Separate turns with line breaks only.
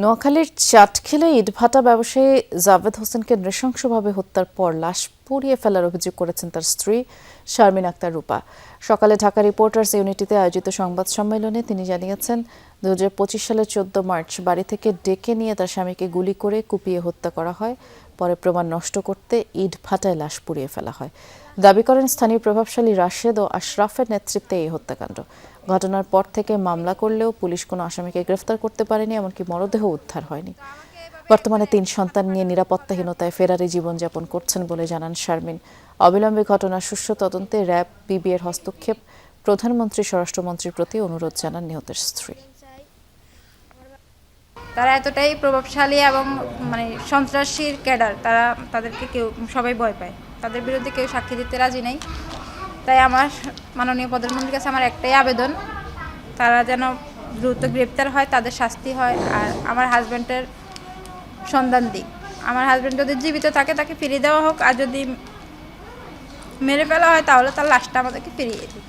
নোয়াখালীর চাটখিলে ইটভাটা ব্যবসায়ী জাভেদ হোসেনকে নৃশংসভাবে হত্যার পর লাশ পুড়িয়ে ফেলার অভিযোগ করেছেন তার স্ত্রী শারমিন আক্তার রূপা। সকালে ঢাকা রিপোর্টার্স ইউনিটিতে আয়োজিত সংবাদ সম্মেলনে তিনি জানিয়েছেন, 2025 সালের 14 মার্চ বাড়ি থেকে ডেকে নিয়ে তার স্বামীকে গুলি করে কুপিয়ে হত্যা করা হয়। পরে প্রমাণ নষ্ট করতে ইটভাটায় লাশ পুড়িয়ে ফেলা হয়। দাবি করেন স্থানীয় প্রভাবশালী রাশেদ ও আশরাফের নেতৃত্বে এই হত্যাকাণ্ড। ঘটনার পর থেকে মামলা করলেও পুলিশ কোনো আসামিকে গ্রেফতার করতে পারেনি, এমনকি মরদেহ উদ্ধার হয়নি। বর্তমানে 3 সন্তান নিয়ে নিরাপত্তাহীনতায় ফেরারি জীবনযাপন করছেন বলে জানান শারমিন। অবিলম্বে ঘটনার সুষ্ঠু তদন্তে র্যাব, পিবিএর হস্তক্ষেপ, প্রধানমন্ত্রী, স্বরাষ্ট্রমন্ত্রীর প্রতি অনুরোধ জানান নিহতের স্ত্রী।
তারা এতটাই প্রভাবশালী এবং সন্ত্রাসীর ক্যাডার, তাদেরকে সবাই ভয় পায়, তাদের বিরুদ্ধে কেউ সাক্ষী দিতে রাজি নেই। তাই আমার মাননীয় প্রধানমন্ত্রীর কাছে আমার একটাই আবেদন, তারা যেন দ্রুত গ্রেপ্তার হয়, তাদের শাস্তি হয়, আর আমার হাজব্যান্ডের সন্ধান দিক। আমার হাজব্যান্ড যদি জীবিত থাকে তাকে ফিরিয়ে দেওয়া হোক, আর যদি মেরে ফেলা হয় তাহলে তার লাশটা আমাদেরকে ফিরিয়ে দিক।